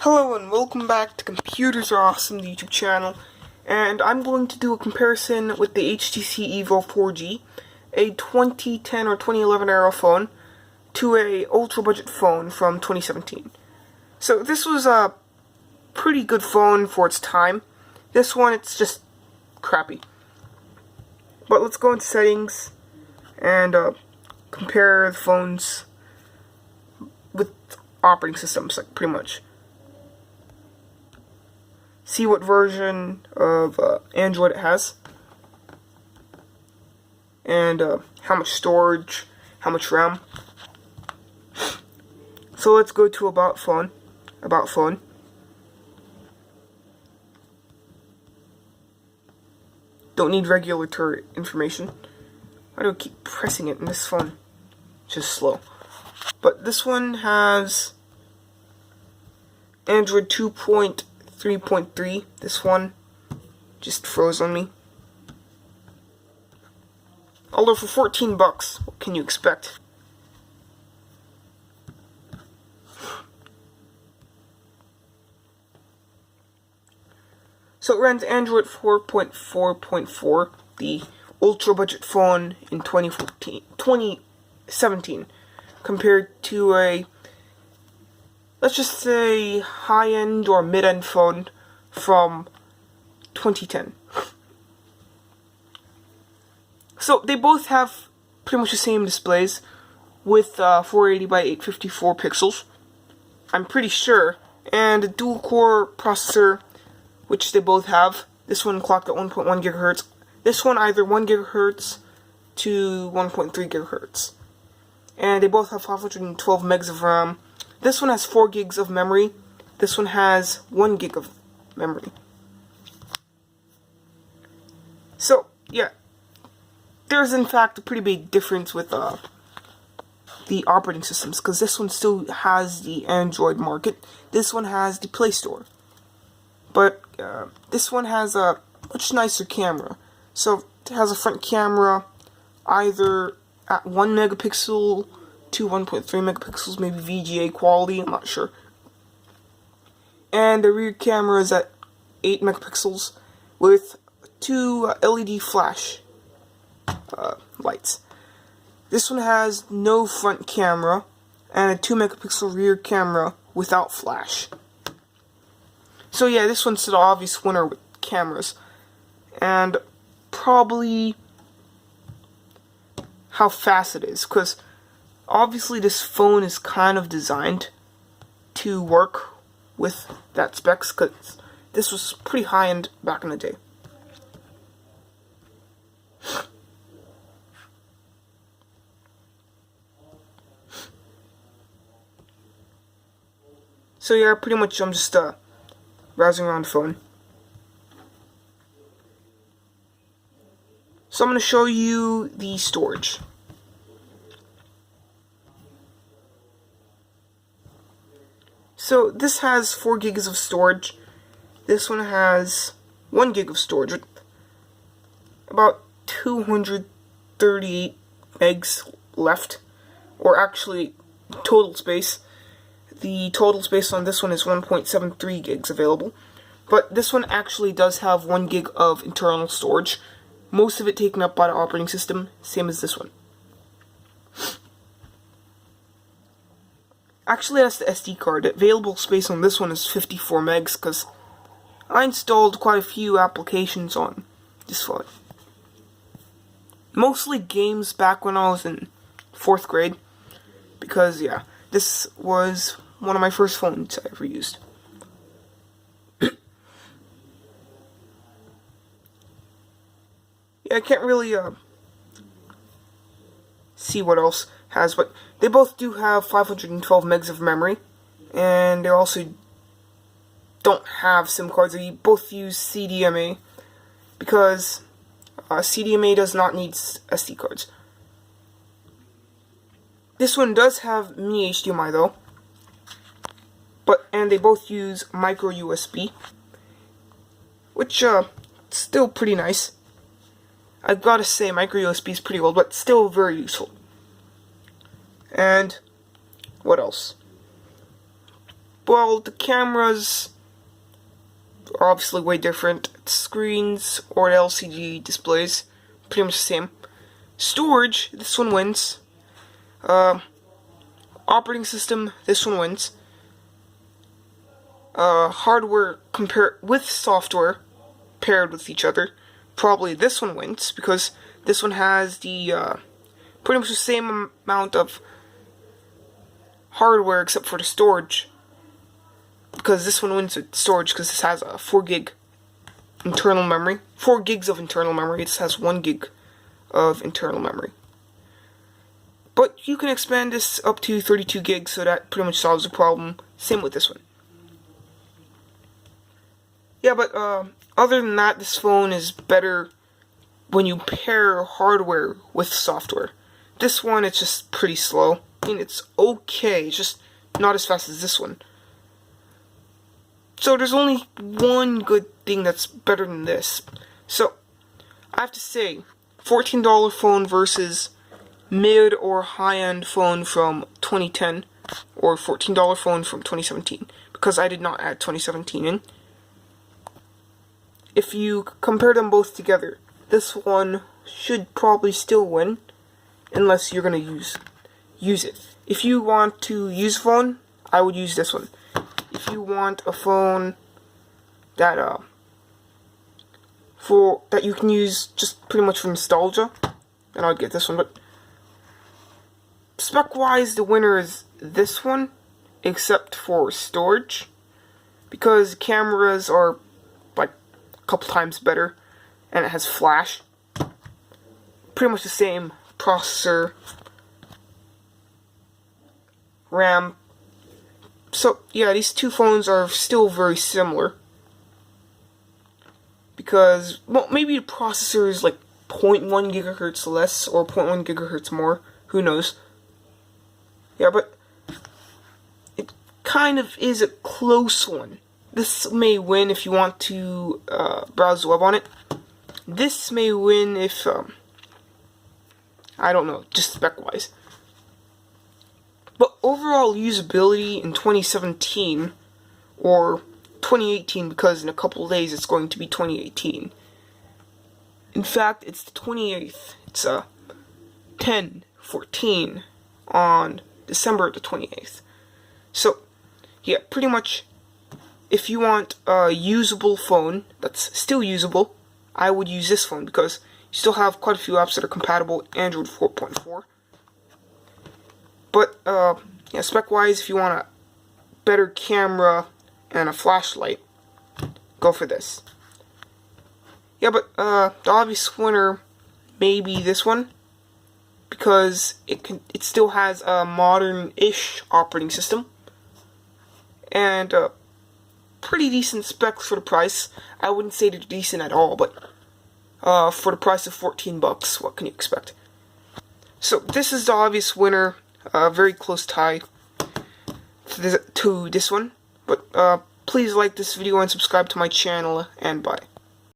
Hello and welcome back to Computers Are Awesome, the YouTube channel, and I'm going to do a comparison with the HTC Evo 4G, a 2010 or 2011 era phone, to a ultra budget phone from 2017. So this was a pretty good phone for its time. This one, it's just crappy. But let's go into settings and compare the phones with operating systems, like pretty much. See what version of Android it has, and how much storage, how much RAM. So let's go to About Phone. About Phone. Don't need regulatory information. Why do I keep pressing it in this phone? It's just slow. But this one has Android 2.3.3. This one just froze on me. Although for $14, what can you expect? So it runs Android 4.4.4, the ultra budget phone in 2017, compared to a, let's just say, high-end or mid-end phone from 2010. So they both have pretty much the same displays with 480 by 854 pixels, I'm pretty sure, and a dual-core processor, which they both have. This one clocked at 1.1 gigahertz. This one either 1 gigahertz to 1.3 gigahertz. And they both have 512 megs of RAM. This one has 4 gigs of memory. This one has 1 gig of memory. So, yeah. There's in fact a pretty big difference with the operating systems, because this one still has the Android market. This one has the Play Store. But this one has a much nicer camera. So it has a front camera either at 1 megapixel to 1.3 megapixels, maybe VGA quality, I'm not sure. And the rear camera is at 8 megapixels with 2 LED flash lights. This one has no front camera and a 2 megapixel rear camera without flash. So yeah, this one's the obvious winner with cameras. And probably how fast it is, because obviously this phone is kind of designed to work with that specs, because this was pretty high-end back in the day. So yeah, pretty much I'm just browsing around the phone. So I'm going to show you the storage. So this has 4 gigs of storage. This one has 1 gig of storage with about 238 megs left, or actually total space. The total space on this one is 1.73 gigs available, but this one actually does have 1 gig of internal storage, most of it taken up by the operating system, same as this one. Actually, that's the SD card. The available space on this one is 54 megs, because I installed quite a few applications on this phone. Mostly games back when I was in 4th grade, because, yeah, this was one of my first phones I ever used. Yeah, I can't really see what else has, but they both do have 512 megs of memory, and they also don't have SIM cards. They both use CDMA, because CDMA does not need SD cards. This one does have mini HDMI though, and they both use micro USB, which still pretty nice. I've got to say, micro USB is pretty old, but still very useful. And what else? Well, the cameras are obviously way different. Screens or LCD displays, pretty much the same. Storage, this one wins. Operating system, this one wins. Hardware compared with software paired with each other, probably this one wins, because this one has the pretty much the same amount of hardware except for the storage, because this one wins with storage because this has a 4 gig internal memory, 4 gigs of internal memory. This has 1 gig of internal memory, but you can expand this up to 32 gigs, so that pretty much solves the problem. Same with this one. Yeah, but other than that, this phone is better when you pair hardware with software. This one, it's just pretty slow. I mean, it's okay, it's just not as fast as this one. So there's only one good thing that's better than this. So, I have to say, $14 phone versus mid or high-end phone from 2010, or $14 phone from 2017, because I did not add 2017 in. If you compare them both together, this one should probably still win, unless you're going to use it. If you want to use a phone, I would use this one. If you want a phone that that you can use just pretty much for nostalgia, then I'd get this one. But spec-wise, the winner is this one, except for storage, because cameras are like a couple times better, and it has flash. Pretty much the same processor, RAM. So yeah, these two phones are still very similar, because, well, maybe the processor is like 0.1 gigahertz less or 0.1 gigahertz more, who knows. Yeah, but it kind of is a close one. This may win if you want to browse the web on it. This may win if, I don't know, just spec-wise. But overall usability in 2017, or 2018, because in a couple of days it's going to be 2018. In fact, it's the 28th. It's 10/14 on December the 28th. So, yeah, pretty much, if you want a usable phone that's still usable, I would use this phone, because you still have quite a few apps that are compatible with Android 4.4. But, yeah, spec-wise, if you want a better camera and a flashlight, go for this. Yeah, but, the obvious winner may be this one, because it still has a modern-ish operating system, and, pretty decent specs for the price. I wouldn't say they're decent at all, but, for the price of $14, what can you expect? So, this is the obvious winner. Very close tie to this one, but please like this video and subscribe to my channel, and bye.